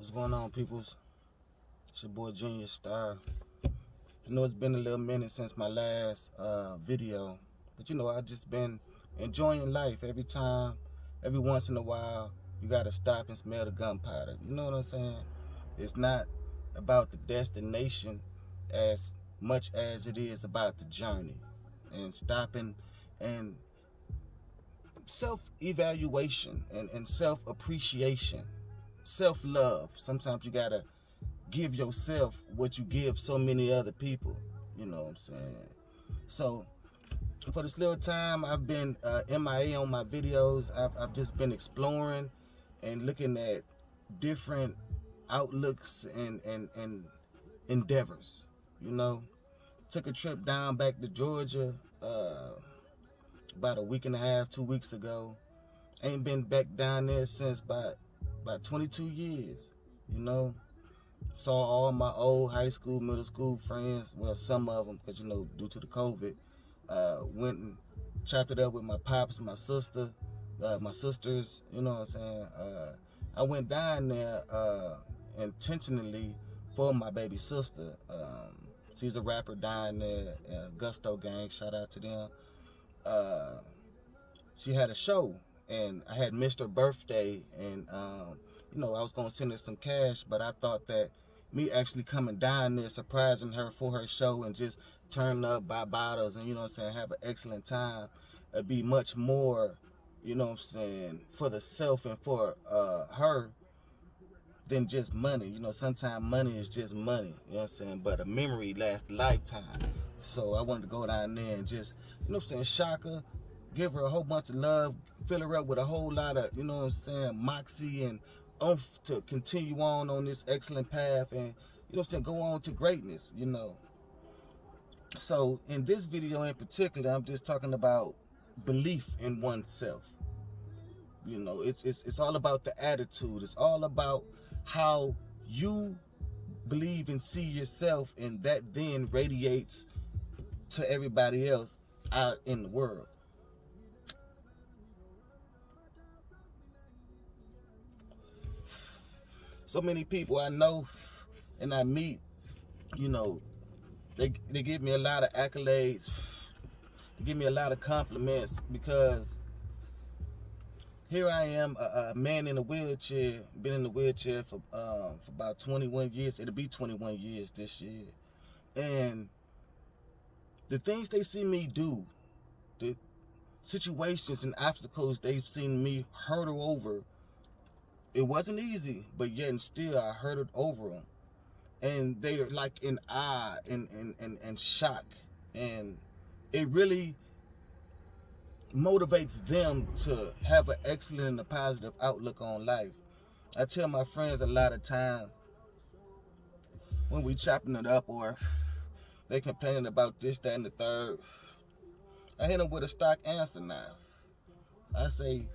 What's going on, peoples? It's your boy Junior Star. I know it's been a little minute since my last video, but I just been enjoying life. Every once in a while, you gotta stop and smell the gunpowder. You know what I'm saying? It's not about the destination as much as it is about the journey, and stopping and self-evaluation and self-appreciation, self-love. Sometimes you gotta give yourself what you give so many other people. You know what I'm saying? So for this little time I've been MIA on my videos, I've just been exploring and looking at different outlooks and endeavors. Took a trip down back to Georgia about a week and a half, 2 weeks ago. Ain't been back down there since about 22 years. Saw all my old high school, middle school friends. Well, some of them, because due to the COVID, went and chopped it up with my pops, my sister, my sisters. You know what I'm saying? I went down there intentionally for my baby sister. She's a rapper down there, Gusto Gang. Shout out to them. She had a show, and I had missed her birthday, and I was gonna send her some cash, but I thought that me actually coming down there, surprising her for her show, and just turning up, buy bottles, and have an excellent time, it'd be much more, for the self and for her than just money. Sometimes money is just money, but a memory lasts a lifetime. So I wanted to go down there and just, shock her, give her a whole bunch of love, fill her up with a whole lot of, moxie and oomph to continue on this excellent path, and go on to greatness. So in this video in particular, I'm just talking about belief in oneself. It's all about the attitude. It's all about how you believe and see yourself, and that then radiates to everybody else out in the world. So many people I know and I meet, they give me a lot of accolades, they give me a lot of compliments, because here I am, a man in a wheelchair, been in the wheelchair for about 21 years. It'll be 21 years this year. And the things they see me do, the situations and obstacles they've seen me hurdle over, it wasn't easy, but yet and still I hurdled over them. And they're like in awe and shock. And it really motivates them to have an excellent and a positive outlook on life. I tell my friends a lot of times when we chopping it up, or they complaining about this, that, and the third, I hit them with a stock answer now. I say,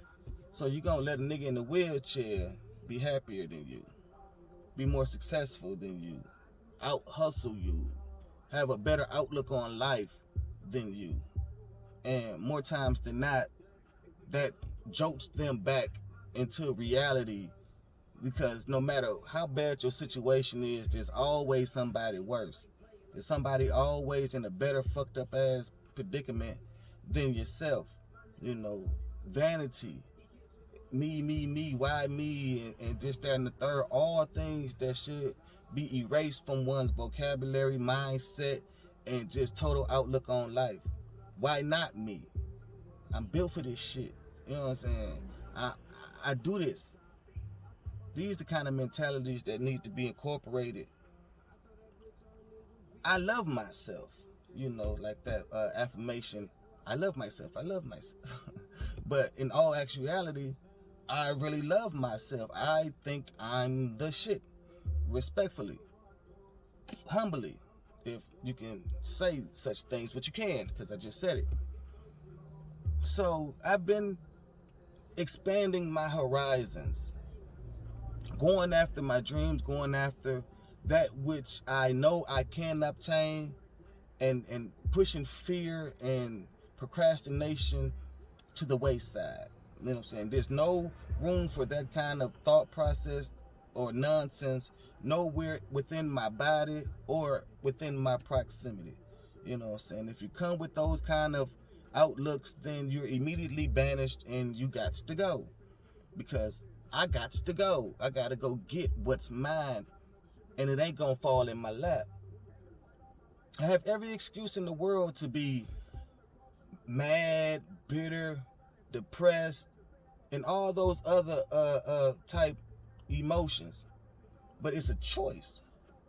so you gonna let a nigga in the wheelchair be happier than you, be more successful than you, out hustle you, have a better outlook on life than you? And more times than not, that jolts them back into reality, because no matter how bad your situation is, there's always somebody worse. There's somebody always in a better fucked up ass predicament than yourself. Vanity, me, why me, and this, that, and the third, all things that should be erased from one's vocabulary, mindset, and just total outlook on life. Why not me? I'm built for this shit. You know what I'm saying? I do this. These are the kind of mentalities that need to be incorporated. I love myself. Like that affirmation. I love myself. But in all actuality, I really love myself. I think I'm the shit. Respectfully. Humbly. If you can say such things, but you can, because I just said it. So I've been expanding my horizons, going after my dreams, going after that which I know I can obtain, and pushing fear and procrastination to the wayside. You know what I'm saying? There's no room for that kind of thought process or nonsense nowhere within my body or within my proximity. You know what I'm saying? If you come with those kind of outlooks, then you're immediately banished and you got to go. Because I got to go. I got to go get what's mine, and it ain't going to fall in my lap. I have every excuse in the world to be mad, bitter, depressed, and all those other type emotions. But it's a choice.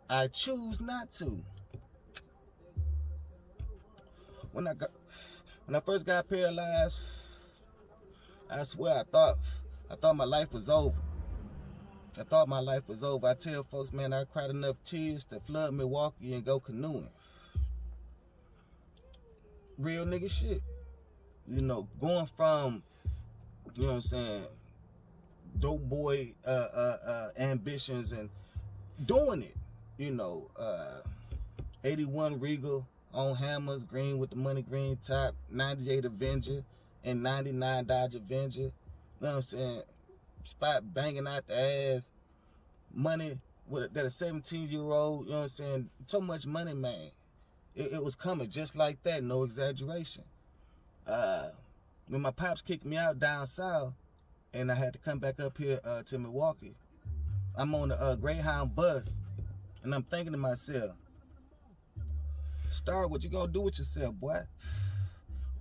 I choose not to. When I first got paralyzed, I swear I thought my life was over. I thought my life was over. I tell folks, man, I cried enough tears to flood Milwaukee and go canoeing. Real nigga shit. You know, going from, you know what I'm saying, dope boy ambitions and doing it. You know, 81 Regal on hammers, green with the money green top, 98 Avenger and 99 Dodge Avenger. You know what I'm saying? Spot banging out the ass. Money that a 17-year-old, you know what I'm saying? So much money, man. It was coming just like that, no exaggeration. When my pops kicked me out down south and I had to come back up here to Milwaukee, I'm on a Greyhound bus and I'm thinking to myself, Star, what you gonna do with yourself, boy?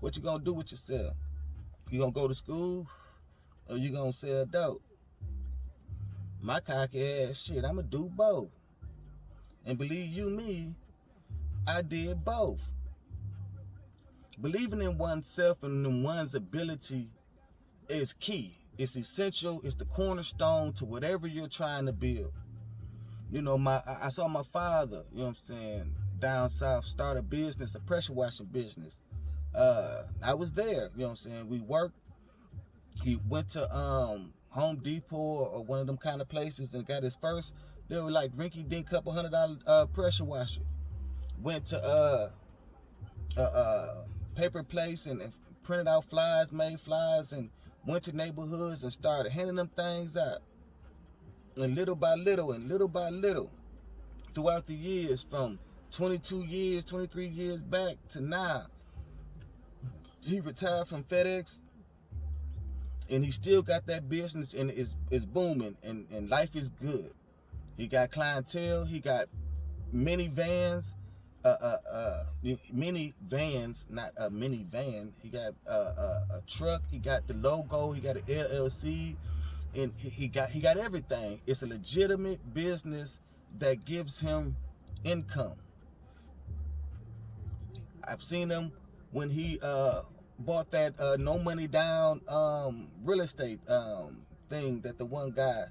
What you gonna do with yourself? You gonna go to school or you gonna sell dope? My cocky ass, shit, I'ma do both. And believe you me, I did both. Believing in oneself and in one's ability is key. It's essential. It's the cornerstone to whatever you're trying to build. You know, I saw my father, you know what I'm saying, down south start a business, a pressure washing business. I was there, you know what I'm saying. We worked. He went to Home Depot or one of them kind of places and got his first, they were like rinky dink couple $100 pressure washer. Went to paper place and printed out flyers, made flyers, and went to neighborhoods and started handing them things out. And little by little and little by little, throughout the years, from 22 years, 23 years back to now, he retired from FedEx, and he still got that business, and it's booming, and life is good. He got clientele, he got many vans, many vans, not a minivan. He got a truck, he got the logo, he got an LLC, and he got everything. It's a legitimate business that gives him income. I've seen him when he bought that no money down real estate thing that the one guy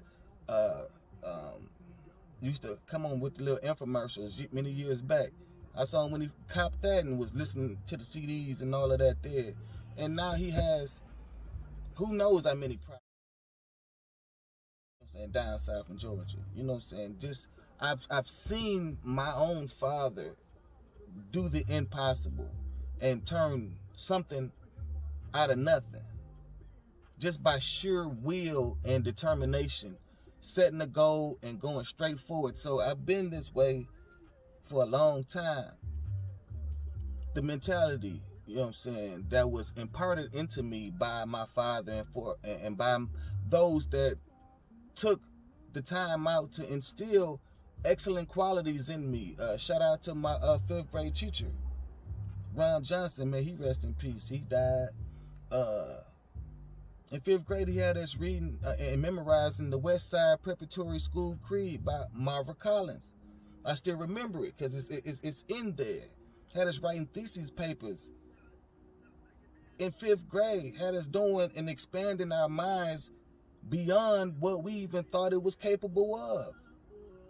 used to come on with the little infomercials many years back. I saw him when he copped that and was listening to the CDs and all of that there. And now he has, who knows how many properties down south in Georgia. You know what I'm saying? Just, I've seen my own father do the impossible and turn something out of nothing. Just by sheer will and determination, setting a goal and going straight forward. So I've been this way for a long time. The mentality, you know what I'm saying, that was imparted into me by my father and by those that took the time out to instill excellent qualities in me. Shout out to my 5th grade teacher, Ron Johnson, may he rest in peace. He died. In 5th grade, he had us reading and memorizing the West Side Preparatory School Creed by Marva Collins. I still remember it because it's in there. Had us writing thesis papers in 5th grade. Had us doing and expanding our minds beyond what we even thought it was capable of.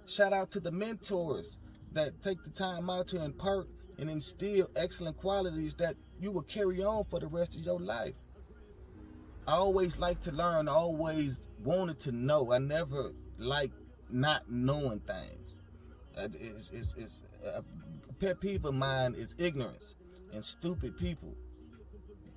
Shout out to the mentors that take the time out to impart and instill excellent qualities that you will carry on for the rest of your life. I always liked to learn. I always wanted to know. I never liked not knowing things. It's a pet peeve of mine is ignorance and stupid people.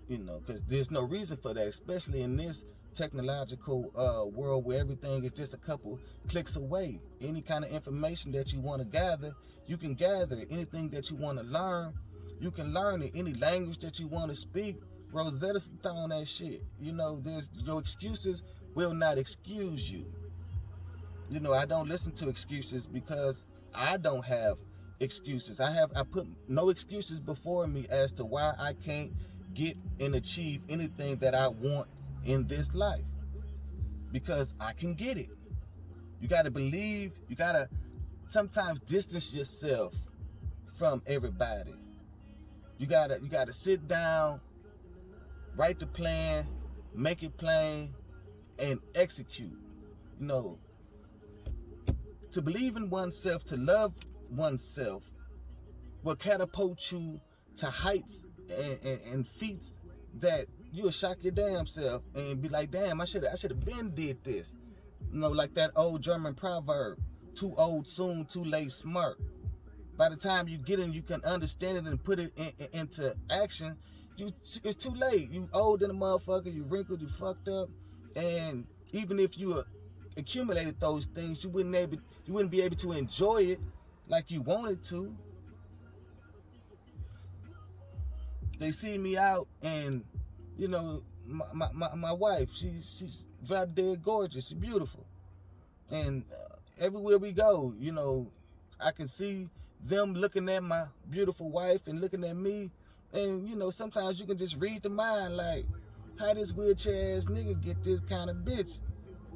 You know, because there's no reason for that, especially in this technological world where everything is just a couple clicks away. Any kind of information that you want to gather, you can gather it. Anything that you want to learn, you can learn it. Any language that you want to speak, Rosetta Stone that shit. You know, there's your excuses will not excuse you. You know, I don't listen to excuses because I don't have excuses. I put no excuses before me as to why I can't get and achieve anything that I want in this life, because I can get it. You got to believe. You got to sometimes distance yourself from everybody. You got to sit down, write the plan, make it plain, and execute. You know, to believe in oneself, to love oneself, will catapult you to heights and feats that you'll shock your damn self and be like, damn, I should have been did this. You know, like that old German proverb, too old soon, too late smart. By the time you get in, you can understand it and put it into action. It's too late. You old in a motherfucker, you wrinkled, you fucked up, and even if you accumulated those things, you wouldn't be able to enjoy it like you wanted to. They see me out, and you know, my wife, she's drop dead gorgeous, she's beautiful, and everywhere we go, you know, I can see them looking at my beautiful wife and looking at me, and you know, sometimes you can just read the mind, like, how this wheelchair ass nigga get this kind of bitch?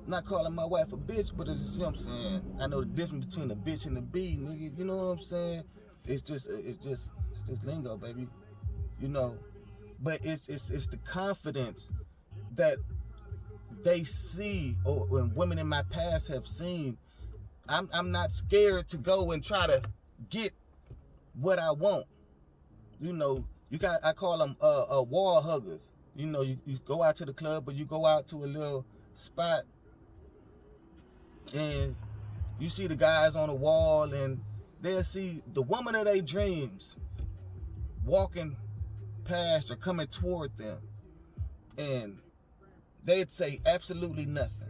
I'm not calling my wife a bitch, but it's just, you know what I'm saying, I know the difference between a bitch and a bee, nigga, you know what I'm saying? It's just lingo, baby. You know, but it's the confidence that they see, or when women in my past have seen. I'm not scared to go and try to get what I want. You know, I call them wall huggers. You know, you go out to the club, but you go out to a little spot and you see the guys on the wall, and they'll see the woman of their dreams walking past or coming toward them, and they'd say absolutely nothing.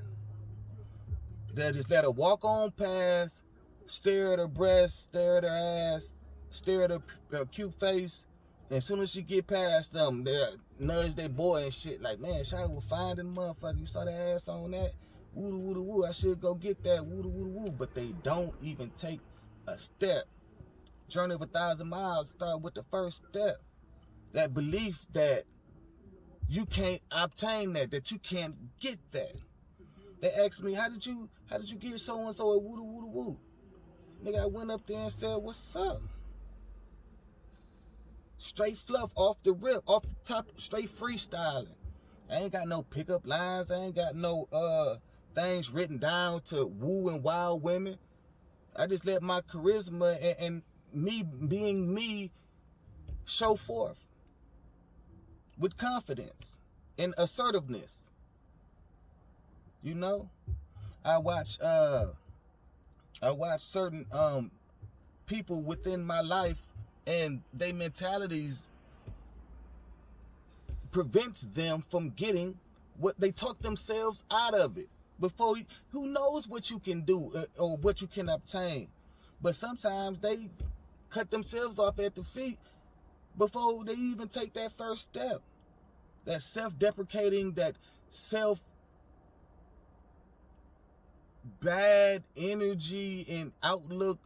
They'll just let her walk on past, stare at her breast, stare at her ass, stare at her cute face, and as soon as she get past them, they'll nudge their boy and shit like, man, Shawty was fine in the motherfucker, you saw the ass on that, woo woo woo, I should go get that, woo woo woo. But they don't even take a step. Journey of 1,000 miles start with the first step. That belief that you can't obtain that you can't get that. They asked me, how did you get so and so at woo woo woo? Nigga, I went up there and said, what's up? Straight fluff, off the rip, off the top, straight freestyling. I ain't got no pickup lines. I ain't got no things written down to woo and wow women. I just let my charisma and me being me show forth with confidence and assertiveness. You know, I watch certain people within my life, and their mentalities prevents them from getting what they talk themselves out of it. Before who knows what you can do or what you can obtain, but sometimes they cut themselves off at the feet before they even take that first step. That self-deprecating, that bad energy and outlook,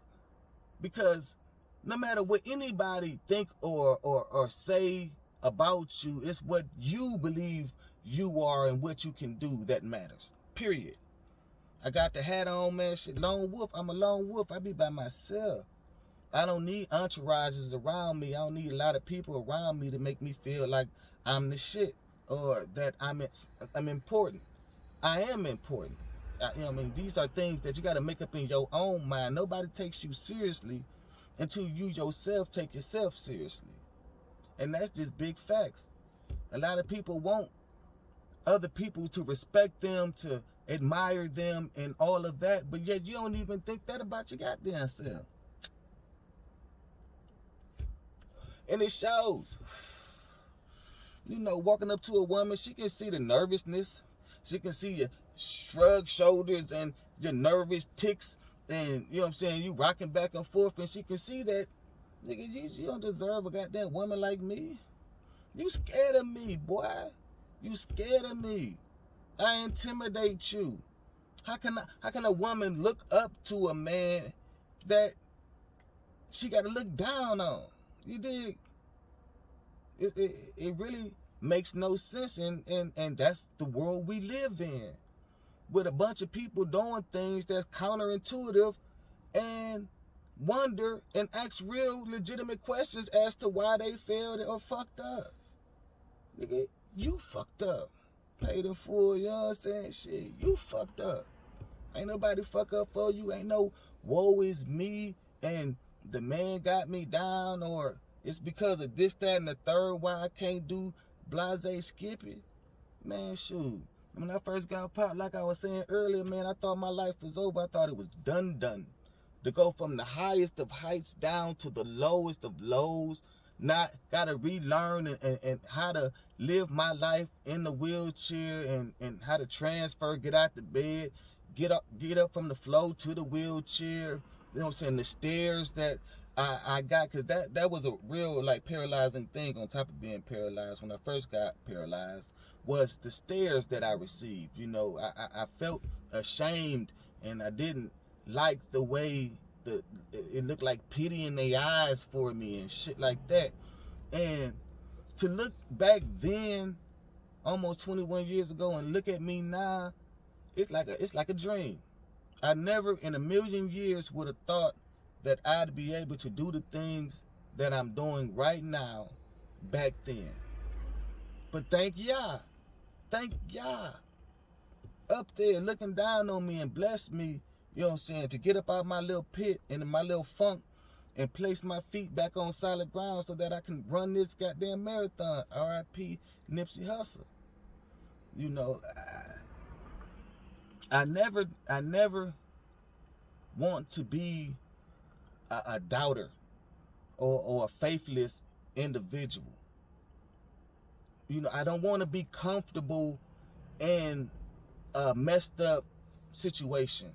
because no matter what anybody think or say about you, it's what you believe you are and what you can do that matters. Period. I got the hat on, man. Shit, lone wolf. I'm a lone wolf. I be by myself. I don't need entourages around me. I don't need a lot of people around me to make me feel like I'm the shit or that I'm important. I am important. You know what I mean? These are things that you got to make up in your own mind. Nobody takes you seriously until you yourself take yourself seriously. And that's just big facts. A lot of people want other people to respect them, to admire them, and all of that, but yet you don't even think that about your goddamn self. And it shows. You know, walking up to a woman, she can see the nervousness. She can see your shrugged shoulders and your nervous ticks, and you know what I'm saying, you rocking back and forth, and she can see that, nigga, you don't deserve a goddamn woman like me. You scared of me, boy. You scared of me. I intimidate you. How can a woman look up to a man that she got to look down on? You dig? It really makes no sense, and that's the world we live in, with a bunch of people doing things that's counterintuitive, and wonder and ask real legitimate questions as to why they failed or fucked up. Nigga, you fucked up. Paid in full, you know what I'm saying? Shit, you fucked up. Ain't nobody fuck up for you. Ain't no woe is me and the man got me down, or it's because of this, that, and the third why I can't do blase skippy. Man, shoot. When I first got popped, like I was saying earlier, man, I thought my life was over. I thought it was done. To go from the highest of heights down to the lowest of lows. Not gotta relearn and how to live my life in the wheelchair, and how to transfer, get out the bed, get up from the floor to the wheelchair. You know what I'm saying? The stairs that I got, because that was a real like paralyzing thing on top of being paralyzed. When I first got paralyzed, was the stares that I received. You know, I felt ashamed, and I didn't like the way it looked like pity in their eyes for me and shit like that. And to look back then, almost 21 years ago, and look at me now, it's like a dream. I never in a million years would have thought that I'd be able to do the things that I'm doing right now back then. But thank y'all up there looking down on me and bless me, you know what I'm saying, to get up out my little pit and my little funk and place my feet back on solid ground so that I can run this goddamn marathon. R.I.P. Nipsey Hussle. You know, I never want to be a doubter or a faithless individual. You know, I don't want to be comfortable in a messed up situation.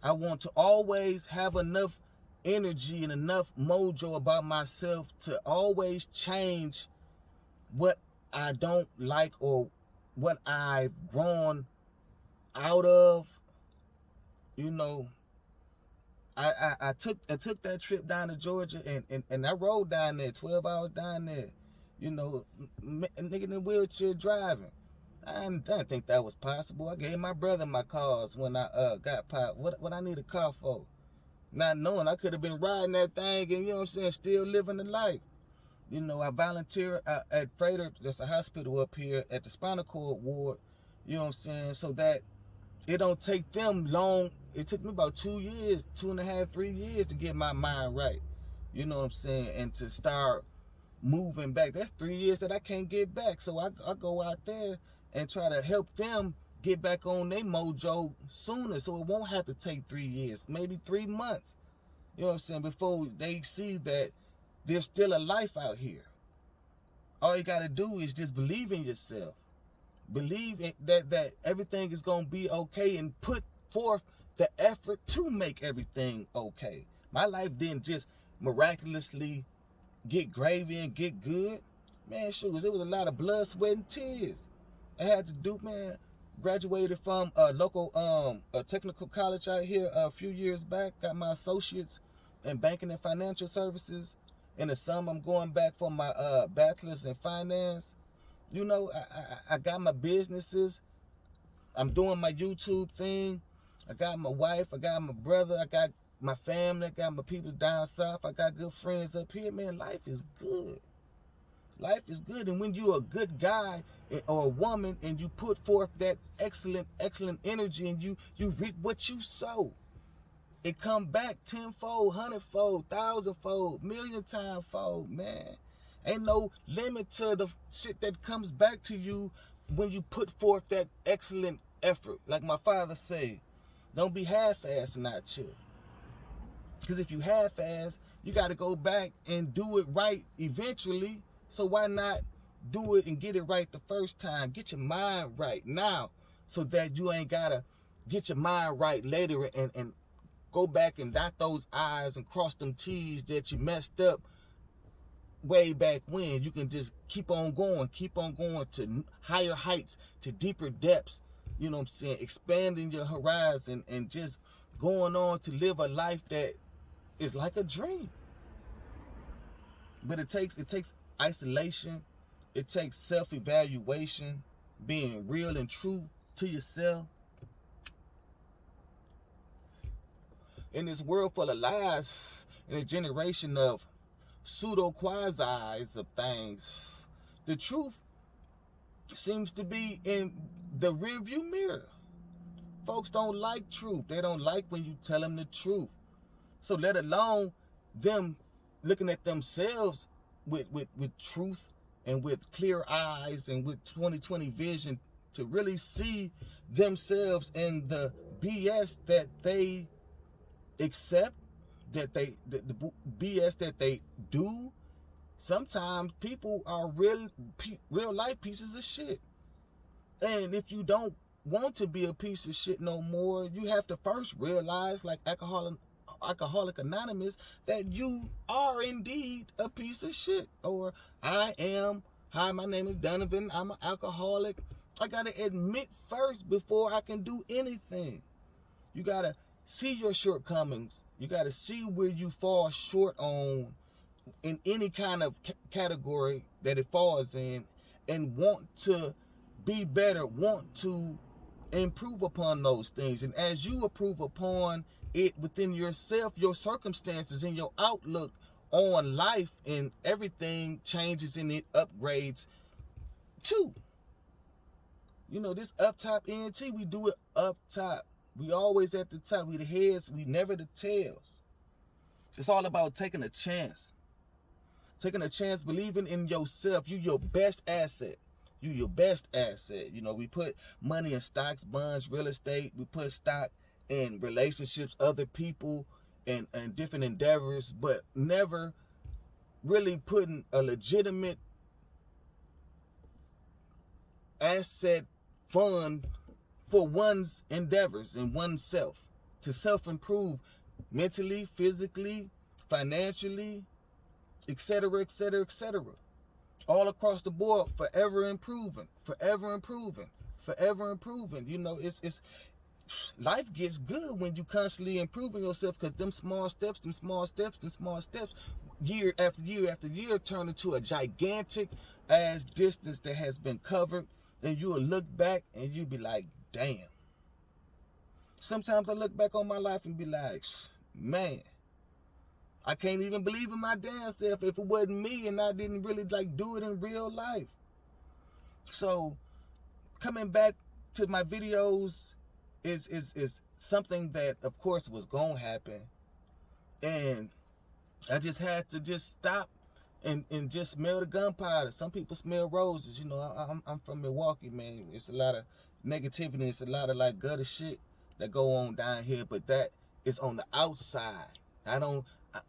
I want to always have enough energy and enough mojo about myself to always change what I don't like or what I've grown out of. You know, I took that trip down to Georgia, and I rode down there 12 hours down there. You know, a nigga in a wheelchair driving. I didn't think that was possible. I gave my brother my cars when I got popped. What I need a car for? Not knowing I could have been riding that thing and, you know what I'm saying, still living the life. You know, I volunteer at Freighter, that's a hospital up here, at the spinal cord ward, you know what I'm saying, so that it don't take them long. It took me about 2 years, 2.5, 3 years to get my mind right. You know what I'm saying? And to start moving back. That's 3 years that I can't get back. So I go out there and try to help them get back on their mojo sooner, so it won't have to take 3 years, maybe 3 months, you know what I'm saying, before they see that there's still a life out here. All you got to do is just believe in yourself. Believe that everything is going to be okay, and put forth the effort to make everything okay. My life didn't just miraculously get gravy and get good. Man, shoot, it was a lot of blood, sweat, and tears. I had to do, man. Graduated from a local a technical college out here a few years back. Got my associates in banking and financial services. In the summer, I'm going back for my bachelor's in finance. You know, I got my businesses. I'm doing my YouTube thing. I got my wife. I got my brother. I got my family. I got my people down south. I got good friends up here. Man, life is good. Life is good. And when you're a good guy or a woman and you put forth that excellent energy, and you reap what you sow, it come back tenfold, hundredfold, thousandfold, million time fold, man. Ain't no limit to the shit that comes back to you when you put forth that excellent effort. Like my father said, don't be half-assing out here. Because if you half-ass, you got to go back and do it right eventually. So why not do it and get it right the first time. Get your mind right now so that you ain't gotta get your mind right later and go back and dot those I's and cross them T's that you messed up way back when. You can just keep on going to higher heights, to deeper depths, you know what I'm saying, expanding your horizon and just going on to live a life that is like a dream. But it takes isolation, it takes self-evaluation, being real and true to yourself. In this world full of lies, in a generation of pseudo quasis of things, the truth seems to be in the rearview mirror. Folks don't like truth. They don't like when you tell them the truth. So let alone them looking at themselves with truth and with clear eyes and with 20/20 vision to really see themselves in the BS that they accept, that the BS that they do. Sometimes people are real life pieces of shit. And if you don't want to be a piece of shit no more, you have to first realize, like Alcoholic Anonymous, that you are indeed a piece of shit. Or I am, hi, my name is Donovan, I'm an alcoholic. I gotta admit first before I can do anything. You gotta see your shortcomings. You gotta see where you fall short on in any kind of category that it falls in, and want to be better, want to improve upon those things. And as you improve upon it within yourself, your circumstances and your outlook on life and everything changes and it upgrades too. You know, this Uptop ENT, we do it up top. We always at the top. We the heads, we never the tails. It's all about taking a chance. Taking a chance, believing in yourself. You your best asset. You your best asset. You know, we put money in stocks, bonds, real estate. We put stock in relationships, other people, and different endeavors, but never really putting a legitimate asset fund for one's endeavors and oneself to self-improve mentally, physically, financially, etc., etc., etc. All across the board, forever improving. You know, it's life gets good when you constantly improving yourself, because them small steps, year after year after year turn into a gigantic ass distance that has been covered, and you will look back and you be like, damn. Sometimes I look back on my life and be like, man, I can't even believe in my damn self if it wasn't me and I didn't really like do it in real life. So coming back to my videos is something that of course was gonna happen, and I just had to just stop and just smell the gunpowder. Some people smell roses. You know, I'm from Milwaukee, man. It's a lot of negativity. It's a lot of like gutter shit that go on down here, but that is on the outside.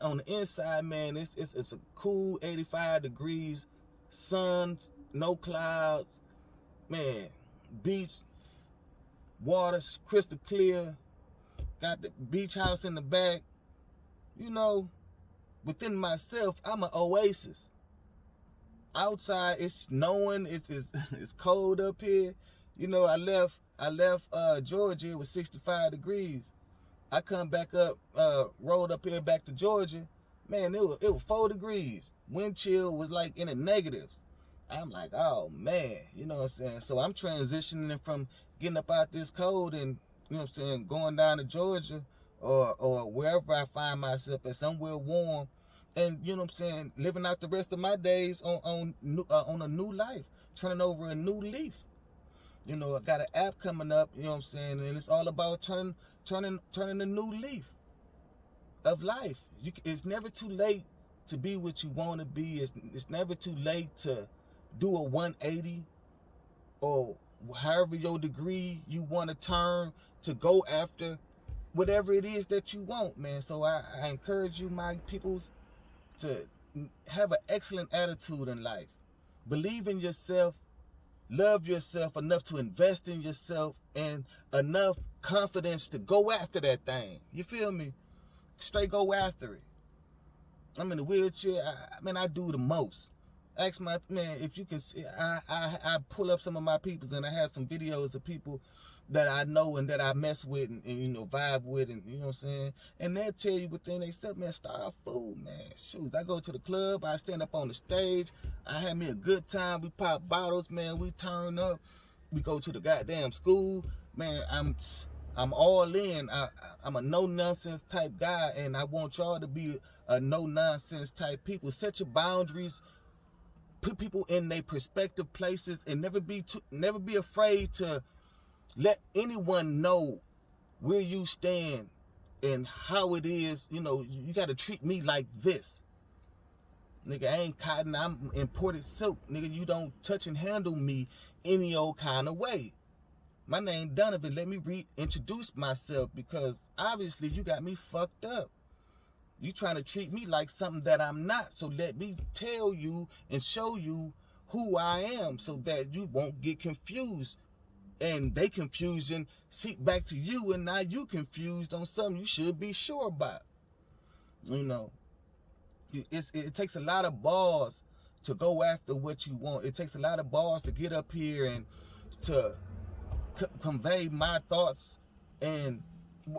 On the inside, man, it's a cool 85 degrees, sun, no clouds, man, beach, water's crystal clear, got the beach house in the back. You know, within myself, I'm an oasis. Outside, it's snowing, it's cold up here. You know, I left Georgia, it was 65 degrees. I come back up, rolled up here back to Georgia. Man, it was 4 degrees. Wind chill was like in the negatives. I'm like, oh man, you know what I'm saying? So I'm transitioning from getting up out this cold and, you know what I'm saying, going down to Georgia or wherever I find myself at, somewhere warm, and, you know what I'm saying, living out the rest of my days on a new life, turning over a new leaf. You know, I got an app coming up, you know what I'm saying, and it's all about turning a new leaf of life. It's never too late to be what you want to be. It's never too late to do a 180 or however your degree you want to turn to go after whatever it is that you want, man. So I encourage you, my peoples, to have an excellent attitude in life. believe in yourself, love yourself enough to invest in yourself, and enough confidence to go after that thing. You feel me? Straight go after it. I'm in a wheelchair. I do the most. Ask my man if you can see. I pull up some of my peoples, and I have some videos of people that I know and that I mess with and vibe with, and you know what I'm saying. And they'll tell you within themselves, man, star food, man. Shoes. I go to the club. I stand up on the stage. I have me a good time. We pop bottles, man. We turn up. We go to the goddamn school, man. I'm all in. I'm a no-nonsense type guy, and I want y'all to be a no-nonsense type people. Set your boundaries. Put people in their prospective places, and never be afraid to let anyone know where you stand and how it is. You got to treat me like this. Nigga, I ain't cotton, I'm imported silk. Nigga, you don't touch and handle me any old kind of way. My name Donovan. Let me reintroduce myself, because obviously you got me fucked up. You trying to treat me like something that I'm not. So let me tell you and show you who I am, so that you won't get confused. And they confusion seep back to you, and now you confused on something you should be sure about. It takes a lot of balls to go after what you want. It takes a lot of balls to get up here and to convey my thoughts. And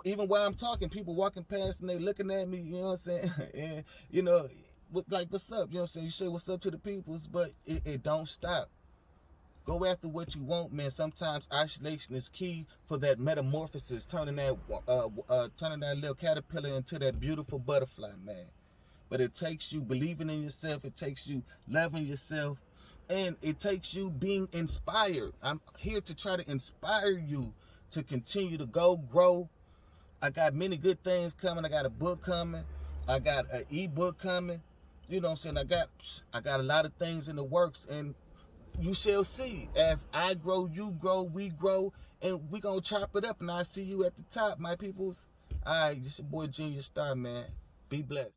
even while I'm talking, people walking past and they looking at me, you know what I'm saying? And, like, what's up? You know what I'm saying? You say what's up to the peoples, but it don't stop. Go after what you want, man. Sometimes isolation is key for that metamorphosis, turning that little caterpillar into that beautiful butterfly, man. But it takes you believing in yourself. It takes you loving yourself. And it takes you being inspired. I'm here to try to inspire you to continue to go, grow. I got many good things coming. I got a book coming. I got an ebook coming. You know what I'm saying? I got a lot of things in the works, and you shall see. As I grow, you grow, we grow, and we gonna chop it up, and I'll see you at the top, my peoples. All right, this your boy Junior Star, man. Be blessed.